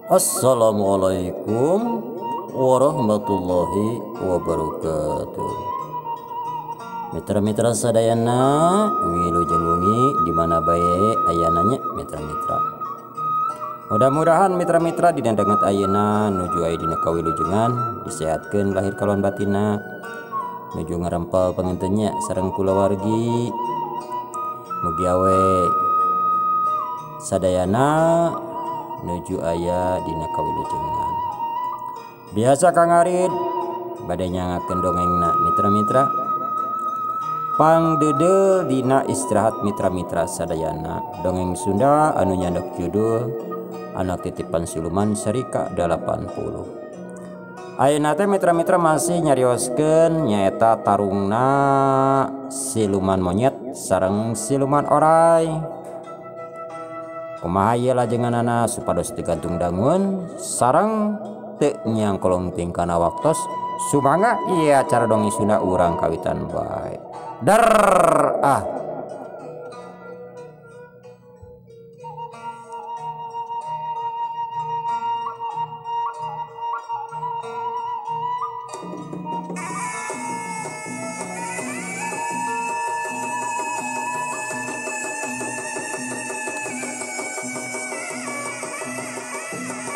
Assalamualaikum warahmatullahi wabarakatuh. Mitra-mitra sadayana wilujeng wengi di mana bae ayananya mitra-mitra. Mudah-mudahan mitra-mitra di dandangat ayeuna nuju aya dina kawilujengan disehatkeun lahir kalawan batina, nuju ngarempel pangintennya sareng kulawargi, mugi awe sadayana nuju aya dina kawilujengan. Biasa Kang Arid bade nyangakeun dongengna mitra-mitra. Pangdedel dina istirahat mitra-mitra sadayana, dongeng Sunda anu nyandok judul Anak Titipan Siluman Serika 80. Ayeuna teh mitra-mitra masih nyarioskeun nyaeta tarungna siluman monyet sareng siluman oray. Kumaha ieu lajenganana supados digantung dangun sareng teu nyangkolong tingkana waktos sumangga ieu acara dongeng Sunda urang kawitan bae. Dar ah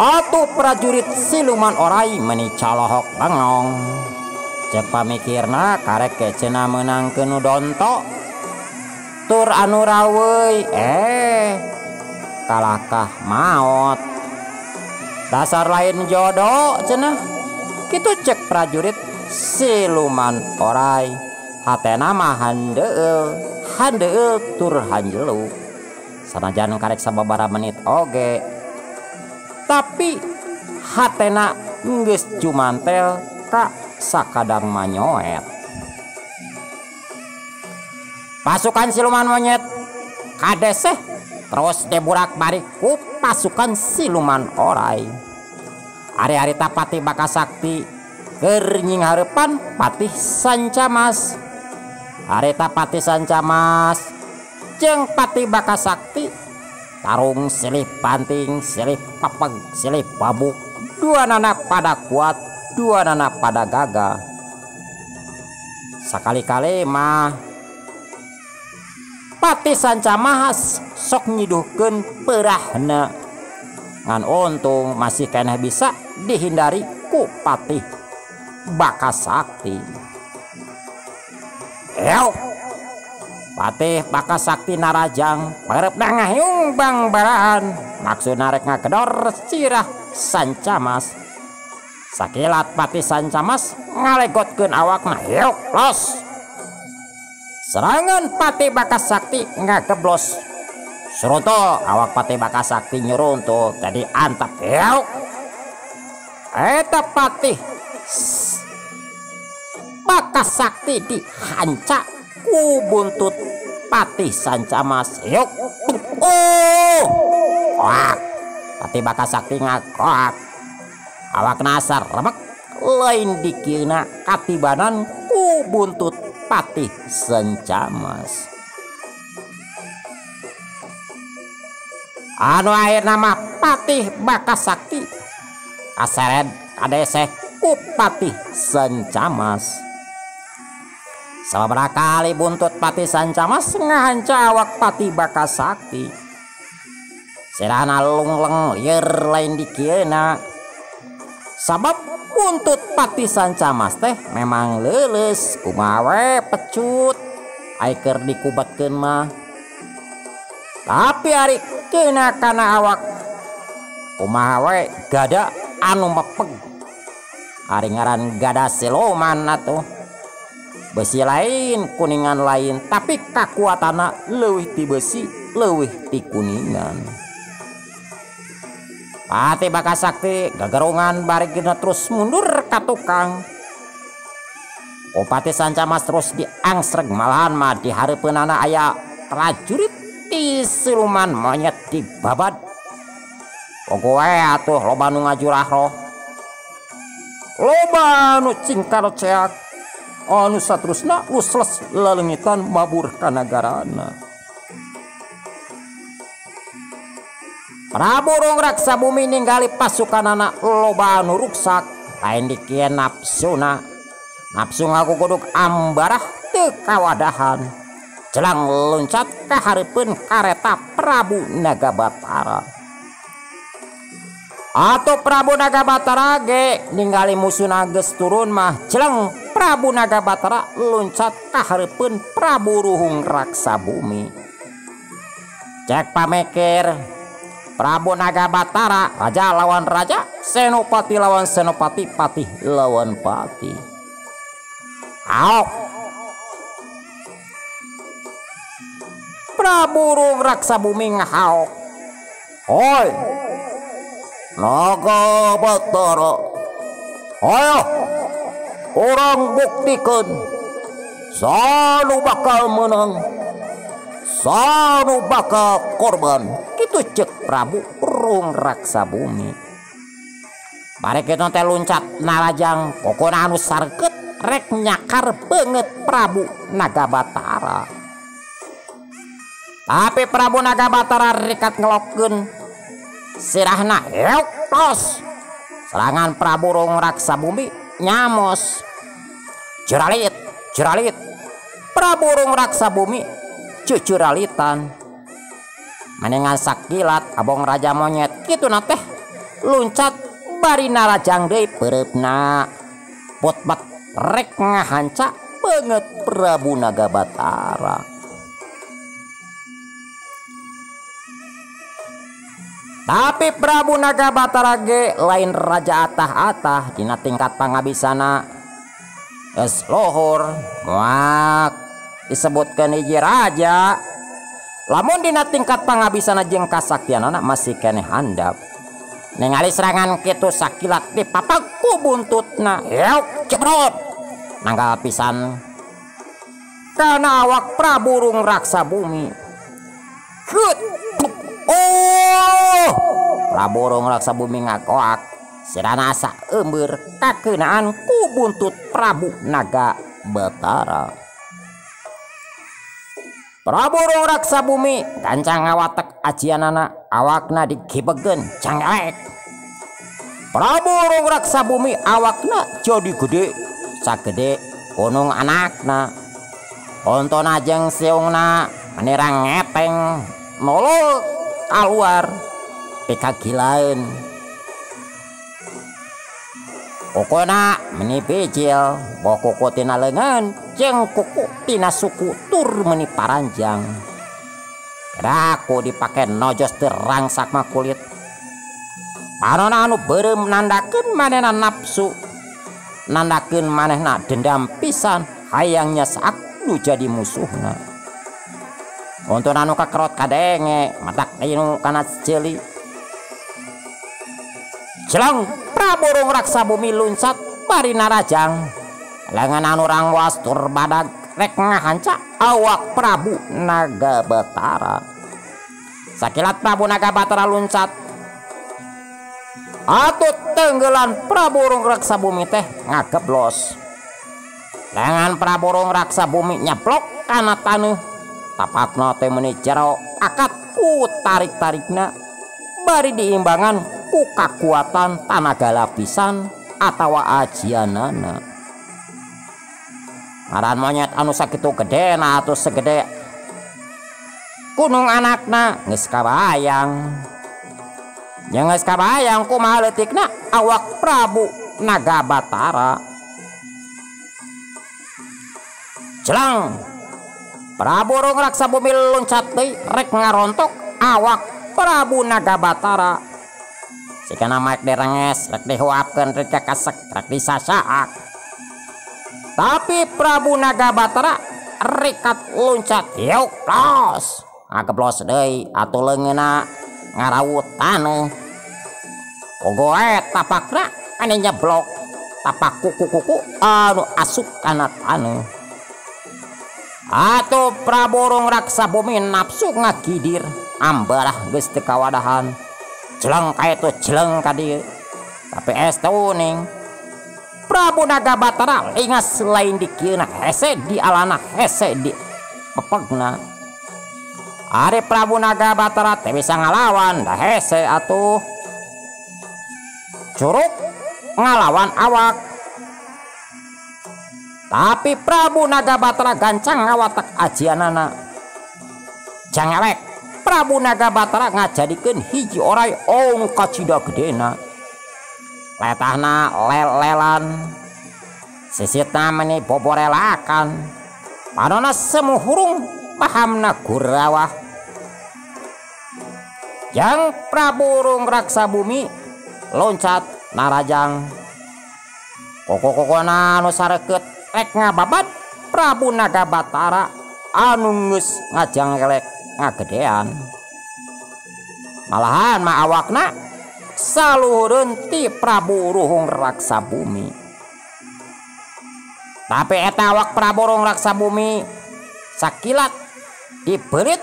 atuh prajurit siluman oray meuni calohok bangong. Cek pamikirna karek cenah meunangkeun nu donto tur anu raweuy kalahkah maot. Dasar lain jodoh cenah kitu cek prajurit siluman oray. Hatena mah handeueul tur hanjelu. Sanajan karek sababaraha menit oge tapi hatena geus jumantel ka sakadang manyoet. Pasukan siluman monyet kadeseh terus deburak balik ku pasukan siluman oray. Ari-ari Patih Bakasakti keur nying hareupan Patih Sancamas. Ari Patih Sancamas jeung Patih Bakasakti tarung silih panting, silih papeg, silih babuk, dua nana pada kuat, dua nana pada gagah. Sakali-kali mah Patih Sancamas sok nyiduhkeun peurahna ngan untung masih keneh bisa dihindari ku Patih Bakasakti. Patih Bakasakti narajang pareupna ngahiyung bang-barahan maksudna rek ngakedor cirah Sancamas. Sakilat Patih Sancamas ngalegotkeun awakna hiuk los. Serangan Patih Bakasakti ngakeblos. Suruntul awak Patih Bakasakti nyuruntul jadi antap hiuk. Eta Patih Bakasakti dihanca ku buntut Patih Sancamas. Yuk koak Patih Bakasakti ngakoak. Awak nasar remek lain dikieuna katibanan ku buntut Patih Sancamas. Anu akhirna mah Patih Bakasakti kaseret kadeseh ku Patih Sancamas. Sababaraha kali buntut Patih Sancamas ngahanca awak Patih Bakasakti. Sirahna lungleng lieur lain dikieuna. Sabab buntut Patih Sancamas teh memang leuleus kumaha we pecut ai keur dikubatkeun mah. Tapi ari keuna kana awak kumaha we gada anu mepeg. Ari ngaran gada siluman atuh. Besi lain kuningan lain tapi kakuatanna leuwih ti besi leuwih ti kuningan. Patih Bakasakti gagerungan barigina terus mundur ka tukang. Ku Patih Sancamas terus diangsreg malahan mah di hareupeunana aya prajurit ti siluman monyet dibabad. Pokoe atuh loba nu ngajurah roh. Loba nu cingkar ceak. Anu saterusna usles laleungitan mabur ka nagarana. Prabu Rung Raksa Bumi ningali pasukan anak loba anu ruksak lain dikieu nafsuna. Nafsu ngaku kuduk ambarah teu kawadahan. Jelang loncat ka hareupeun kareta Prabu Nagabatara. Atau Prabu Nagabatara ge ningali musuhna geus turun mah jelang Prabu Nagabatara loncat ka hareupeun Prabu Rung Raksa Bumi. Cek pamikir Prabu Nagabatara raja lawan raja, senopati lawan senopati, patih lawan patih. Aok Prabu Rung Raksa Bumi ngahaok, "Hoi Nagabatara, ayo orang buktikan sanu bakal menang, sanu bakal korban." Kitu cek Prabu Rung Raksa Bumi. Bari kitu teh luncat narajang kokona anu sarket rek nyakar banget Prabu Nagabatara. Tapi Prabu Nagabatara rikat ngelokkeun sirahna heuk tos. Serangan Prabu Rung Raksa Bumi nyamos. Jeralit, jeralit. Prabu Rung Raksa Bumi cucuralitan. Menengan sakilat abong raja monyet kitu na teh luncat bari narajang deui pereupna. Potbat rek ngahanca banget Prabu Nagabatara. Tapi Prabu Nagabatara ge lain raja atah-atah dina tingkat pangabisana geus lohor moal disebutkeun hiji raja. Lamun dina tingkat pangabisana jeung kasaktianana masih keneh handap. Ningali serangan kitu sakilat dipapak ku buntutna. Heuk cebrot. Nanggal pisan kana awak Prabu Rung Raksa Bumi. Hut. Oh! Prabu Rung Raksa Bumi ngakoak. Sirana asa eumbeur kakeunaan ku buntut Prabu Nagabatara. Prabu Rung Raksa Bumi gancang ngawatek ajianana awakna digibegeun cangelek. Prabu Rung Raksa Bumi awakna jadi gede sagede gunung anakna. Ontona jeung siungna menirang ngepeng nolol kaluar pikagilaeun. Kokona meni pijil boh kuku tina leungeun jeung kuku tina suku tur meni paranjang. Raku dipake nojos teu rangsak mah kulit. Panonna anu beureum nandakeun manehna nafsu, nandakeun manehna dendam pisan hayang nyasak nu jadi musuhna. Untuk anu kakerot kadenge matak anu kana ceuli. Jelang Prabu Rung Raksa Bumi luncat bari narajang. Lengan anu rangwas tur badag rek ngahanca awak Prabu Nagabatara. Sakilat Prabu Nagabatara luncat. Atut tenggelan Prabu Rung Raksa Bumi teh ngageblos. Lengan Prabu Rung Raksa Bumi nyeplok kana taneuh. Tapakna teh meuni jero akat ku tarik-tarikna bari diimbangan ku kakuatan tanaga lapisan atawa ajianana. Ngaran monyet anu sakitu gedena atuh segede gunung anakna geus kabayang. Yang geus kabayang kumaha leutikna awak Prabu Nagabatara. Jelang Prabu Rung Raksa Bumi loncat deui rek ngarontok awak Prabu Nagabatara. Sikana maek direnges rek dihuapkeun rek kasek rek disasaak. Tapi Prabu Nagabatara rekat loncat yeuk los. Ngageblos deui atuh leungeunna ngarawut taneuh. Ogoe tapakna anu nyeblok tapak kuku-kuku anu asup kana taneuh. Atuh Prabu Rung Raksa Bumi nafsu ngagidir ambarah geus teu kawadahan. Jeleng ka itu jeleng ka dieu. Tapi esteuning Prabu Nagabatara lingas lain di kieuna hese di alana hese di pepegna. Ari Prabu Nagabatra teh bisa ngalawan dah hese atuh. Curug ngalawan awak. Tapi Prabu Nagabatra gancang ngawatak ajianana. Jangelek Prabu Nagabatra ngajadikeun hiji orai ong kacida gedena. Letahna lel-lelan. Sisitna meni boborelakan. Panona semu hurung pahamna gurawah. Jang Prabu Urung Raksa Bumi loncat narajang. Koko-kokona anu sareket rek ngababat Prabu Nagabatra anu geus ngajangelek ngagedean. Malahan mah awakna saluhureun ti Prabu Urung Raksa Bumi. Tapi eta awak Prabu Urung Raksa Bumi sakilat dibelit.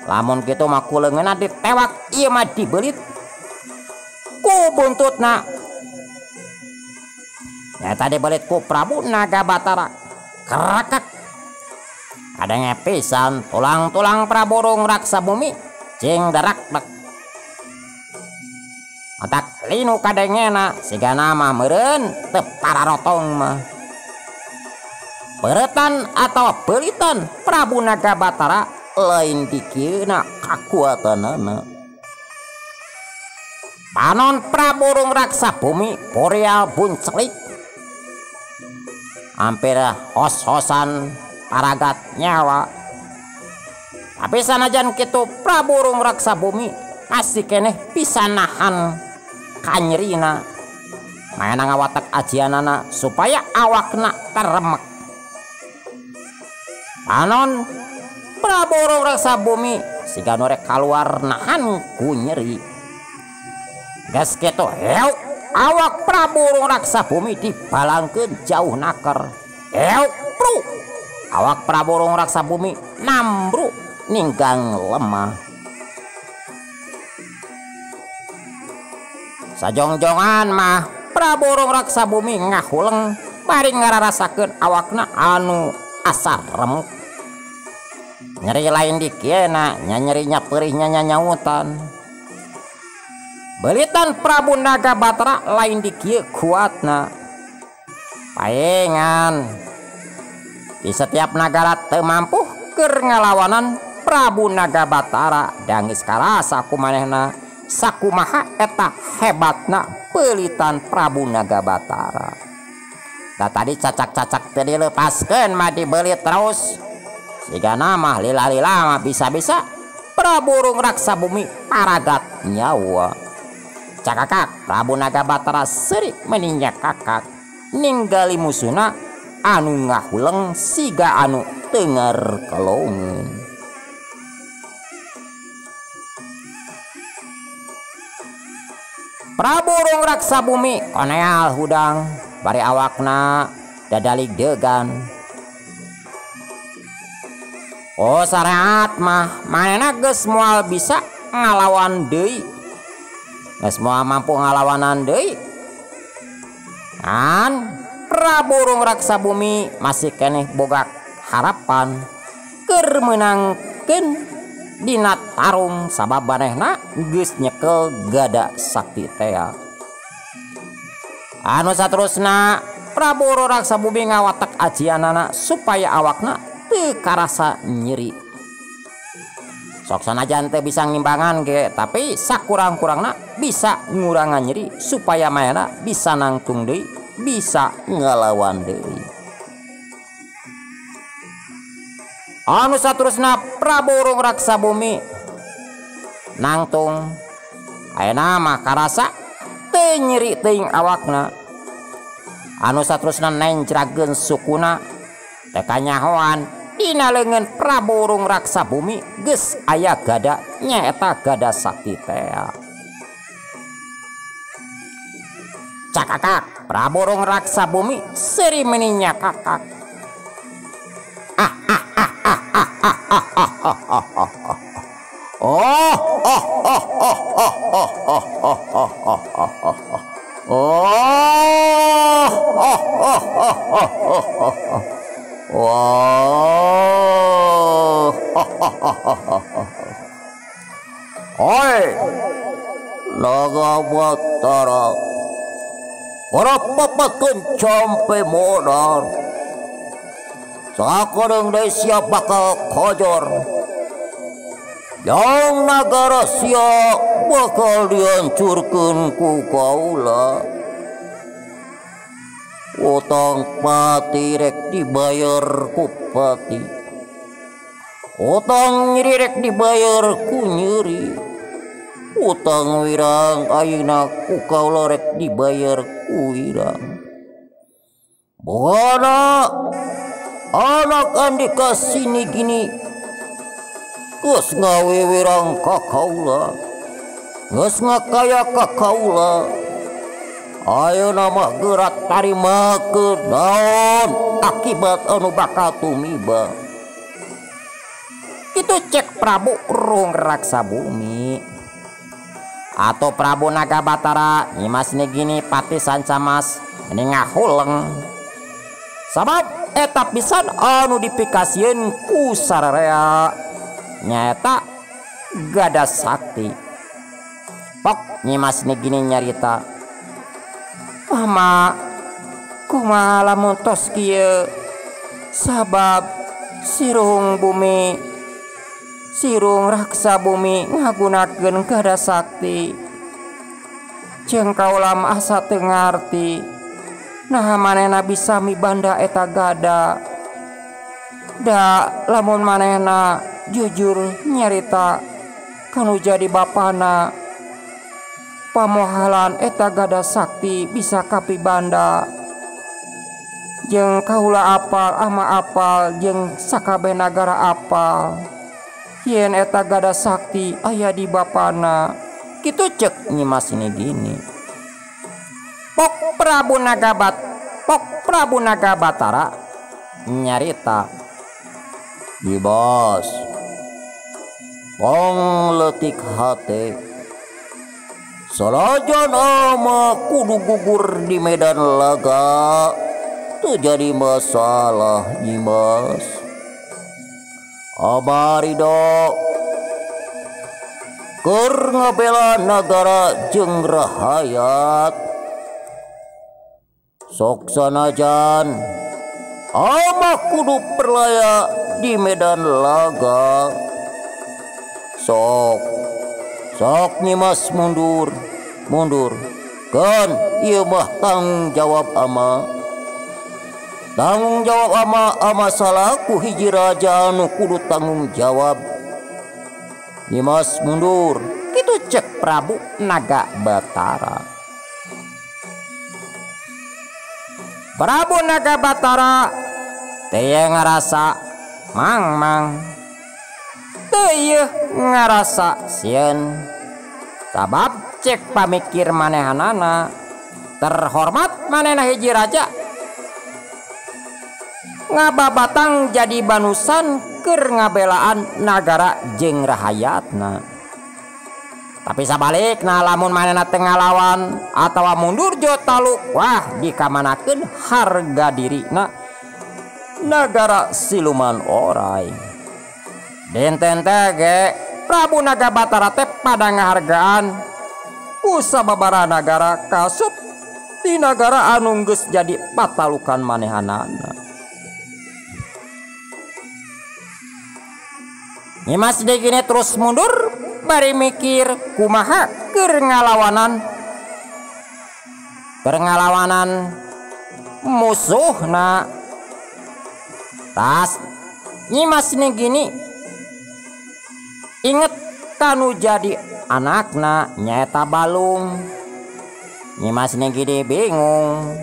Lamun kitu mah kuleungeunna ditewak ieu mah dibelit ku buntutna. Eta dibelit ku Prabu Nagabatra kerakak. Adanya pisan tulang-tulang Prabu Urung Raksa Bumi cing darak-dak. Otak linu kadengena sigana mah meureun teu pararotong mah. Beretan atau belitan Prabu Nagabatra lain dikieuna kakuatanana. Panon Prabu Urung Raksa Bumi boreal buncelik. Hampir hos-hosan paragat nyawa. Tapi sanajan kitu Prabu Urung Raksa Bumi masih keneh bisa nahan kanyerina. Maena ngawatak ajianana supaya awakna teremek. Panon Prabu Urung Raksa Bumi siga norek kaluar nahan ku nyeri. Gas kitu heuk awak Prabu Urung Raksa Bumi dibalangkeun jauh naker. Heuk pru. Awak Prabu Urung Raksa Bumi nambruk ninggang lemah. Sajongjongan mah Prabu Urung Raksa Bumi ngahuleng bari ngararasakeun awakna anu asar remuk. Nyeri lain dikieuna nyerinya perihnya nyanyautan. Belitan Prabu Nagabatra lain dikieu kuatna. Paengan di setiap negara teu mampu keur ngalawanan Prabu Nagabatra dan geus karasa kumanehna sakumaha eta hebatna belitan Prabu Nagabatra. Da tadi cacak-cacak teu dilepaskeun mah dibelit terus. Siga nama lila-lila mah bisa-bisa Prabu Urung Raksa Bumi paragat nyawa. Cakakak Prabu Nagabatra seurik meninjak kakak ninggali musuna anu ngahuleng siga anu tenger kelongeun. Prabu Urung Raksa Bumi koneal hudang bari awakna dadalig degan. Oh sareat mah manehna geus moal bisa ngalawan deui. Geus moal mampu ngalawanan deui. Kan Prabu Urung Raksa Bumi masih keneh boga harapan keur meunangkeun dina tarung sabab manehna geus nyekel gada sakti tea. Anu saterusna Prabu Urung Raksa Bumi ngawatak ajianana supaya awakna teu karasa nyeri. Sok sanajan teu bisa ngimbangan ge tapi sakurang-kurangna bisa ngurangan nyeri supaya mayana bisa nangtung deui, bisa ngalawan deui. Anu saterusna Prabu Urung Raksa Bumi nangtung ayeuna mah karasa teu nyeri teuing awakna. Anu saterusna nencrageun sukuna teu kanyahoan dina leungeun Prabu Urung Raksa Bumi geus aya gada nyaeta gada sakti tea. Cakakak Prabu Urung Raksa Bumi seri meninya kakak. Oh Oi, Naga Batara, ora papatkeun campe modal. Sakareng deui sia bakal kojor. Yang nagara sia bakal dihancurkeun ku kaula. Utang pati rek dibayar ku pati. Utang nyeri rek dibayar ku nyeri. Utang wirang ayeuna ku kaula rek dibayar ku wirang. Bogana anak Andika sini gini geus ngawe wirang ka kaula. Geus ngakaya ka kaula. Ayeuna mah geura tarimakeun naon akibat anu bakal tumiba. Itu cek Prabu Ruhung Raksabumi atau Prabu Naga Batara nyimas gini pati sancamas mending ngahuleng. Sabab eta pisan anu dipikasieun ku sararea nyaeta Gada Sakti. Pok nyimas gini nyarita, "Mama, kumaha lamun tos kieu? Sabab si Ruhung Raksabumi ngagunakeun Gada Sakti. Jeung kaula mah asa teu ngarti naha manehna bisa mibanda eta gada. Da lamun manehna jujur nyarita kanu jadi bapana, pamohalan eta Gada Sakti bisa kapibanda. Jeung kaula apal ama apal jeung sakabeh nagara apal yen eta Gada Sakti aya di bapana." Kitu cek nyimas gini. Pok Prabu Naga Batara nyarita, "Dibos pong leutik hate salajan ama kudu gugur di medan laga teu jadi masalah nyimas. Abarido keur ngabela nagara jeung rahayat. Sok sanajan ama kudu perlaya di medan laga. Sok nyimas mundur kan ieu mah tanggung jawab ama salaku hiji raja anu kudu tanggung jawab. Nyimas mundur." Kitu cek Prabu Naga Batara. Prabu Naga Batara teu ngarasa mang teu ngarasa sieun. Sabab cek pamikir manehanana terhormat manehna hiji raja ngababatang jadi banusan keur ngabelaan nagara jeung rahayatna. Tapi sabalikna lamun manehna teu ngalawan atawa mundur jo taluk, wah dikamanakeun harga dirina nagara siluman oray. Dinten teh ge Prabu Naga Batara teh pada ngahargaan ku sababaraha nagara kasup di nagara anu geus jadi patalukan manehanana. Nyimas gini terus mundur bari mikir kumaha keur ngalawanan musuhna. Tas nyimas gini inget kanu jadi anakna nyaeta Balung. Nyimas gini bingung,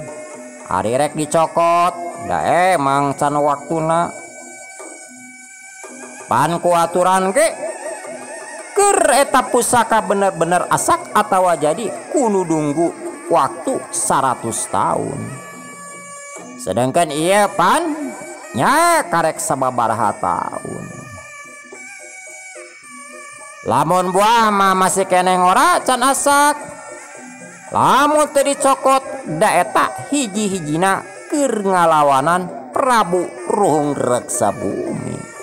ari rek dicokot da emang can waktuna. Pan ku aturan ke keur eta pusaka bener-bener asak atawa jadi kudu nunggu waktu 100 tahun. Sedangkan iya pan nya karek sababaraha tahun. Lamun buah mah masih keneh ora can asak. Lamun teu dicokot da eta hiji-hijina keur ngalawanan Prabu Ruhung Raksabumi.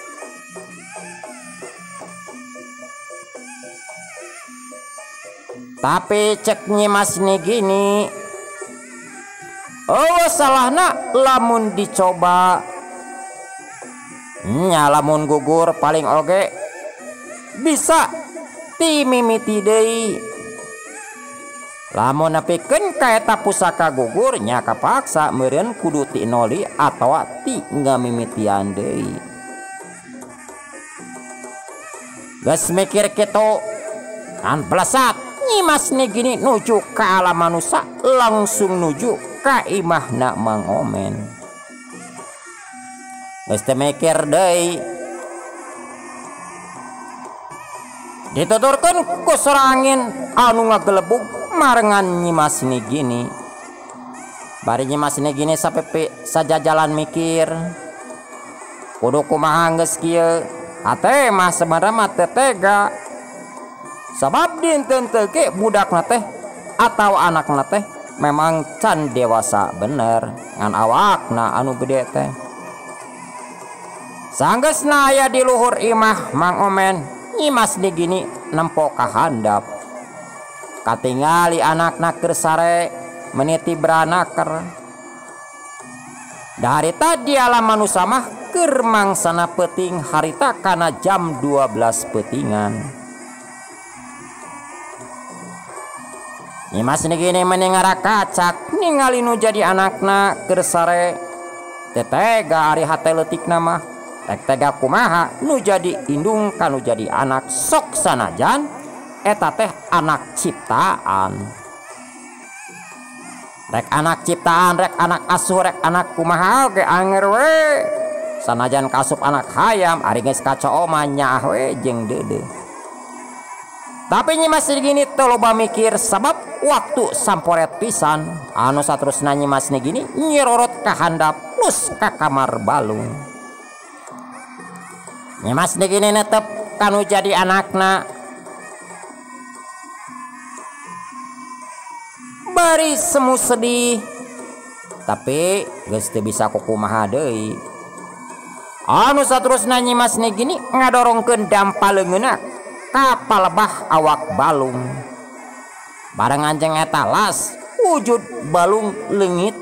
Tapi cek Nyimas Nigini, oh salahna lamun dicoba nya lamun gugur paling oge bisa timimiti deui. Lamun nepikeun ka eta pusaka gugur nya kapaksa meureun kudu ti noli atawa ti ngamimitian deui. Geus mikir kitu kan blesat Nyimas Nigini nuju ka alam manusia, langsung nuju ka imahna Mang Omen. Geus teu mikir deui, dituturkeun ku sorangin anu ngagelebug marengan Nyimas Nigini. Bari Nyimas Nigini sapepe sajajalan mikir, kudu kumaha geus kieu, hate mah sebenarnya mah teu tega. Sabab dinten teu ge budakna teh atawa anakna teh memang can dewasa bener ngan awakna anu gede teh. Sanggeusna aya di luhur imah Mang Omen, Nyimas Nigini nempo ka handap. Katingali anakna keur sare meniti beranaker. Dari tadi alam manusia mah keur mangsana peuting harita kana jam 12 peutingan. Nyimas Nigini meningara kacak ningali nu jadi anakna keur sare. Teu tega ari hate leutikna mah, rek tega kumaha nu jadi indung ka nu jadi anak, sok sanajan eta teh anak ciptaan. Rek anak ciptaan, rek anak asuh, rek anak kumaha ge anger we. Sanajan kasup anak hayam ari geus kacooma nyaah we jeung deudeuh. Tapi Nyimas Nigini teu loba mikir sabab waktu samporet pisan. Anu saterusna Nyimas Nigini nyirorot ka handap plus ka kamar balung. Nyimas Nigini netep kanu jadi anakna. Bari semu sedih, tapi geus teu bisa kukumaha deui. Anu saterusna Nyimas Nigini ngadorongkeun dampaleungeunna ka palebah awak balung. Bareng anjing eta las wujud balung leungit.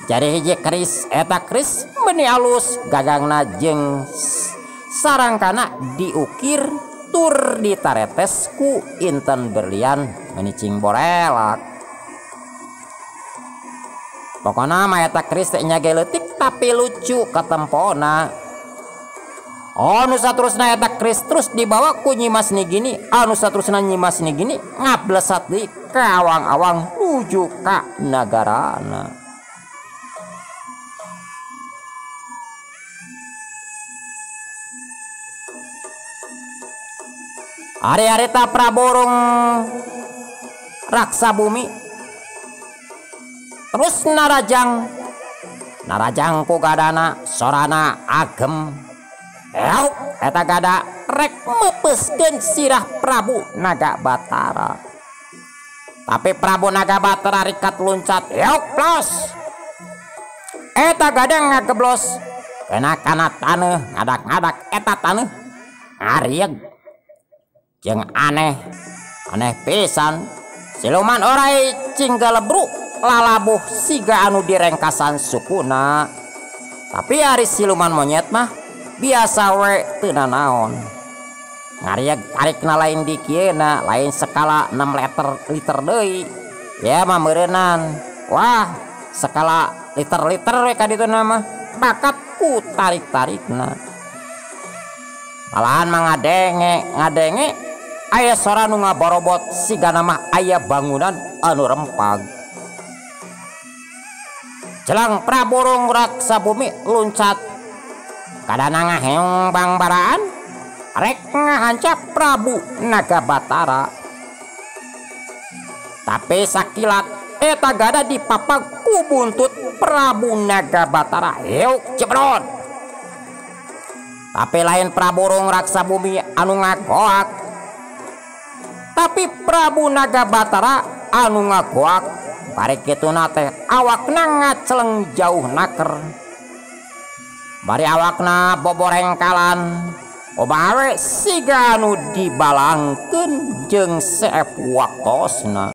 Jadi hiji keris, eta keris meuni alus gagangna jeung sarangkana diukir tur ditaretes ku inten berlian meuni cing borelak. Pokona mah eta keris teh nya ge leutik tapi lucu katempona. Anu saterusna eta keris terus dibawa ku Nyimas Nigini. Anu saterusna Nyimas Nigini ngablesat deui ka awang-awang nuju ka nagarana. Ari-ari ta praborong raksa bumi terus narajang ku gadana sorana agem. Eta gada rek mepeskeun sirah Prabu Nagabatara. Tapi Prabu Nagabatara rikat luncat, plos. Eta gada ngageblos kena kana taneuh, ngadak-ngadak eta taneuh ngarieg. Jeung aneh pisan, siluman orai cinggalebruk lalabuh siga anu direngkasan sukuna. Tapi ari siluman monyet mah biasa we teu nanaon. Ngarieg tarikna lain di kieuna, lain skala 6 liter deui. Ya mah meureunan. Wah, skala liter-liter we ka ditu mah bakat ku tarik-tarikna. Malahan mah ngadenge aya sora nu ngaborobot sigana mah aya bangunan anu rempag. Jelang praborong raksa bumi luncat kadana ngaheong bangbaraan rek ngahancap Prabu Nagabatara. Tapi sakilat eta gada dipapag ku buntut Prabu Nagabatara. Cebrot. Tapi lain praborong raksa bumi anu ngagoak, tapi Prabu Nagabatara anu ngagoak. Bari kituna teh awakna ngaceleng jauh naker. Bari awakna boborengkalan, obawe siga nu dibalangkeun jeung seep waktosna.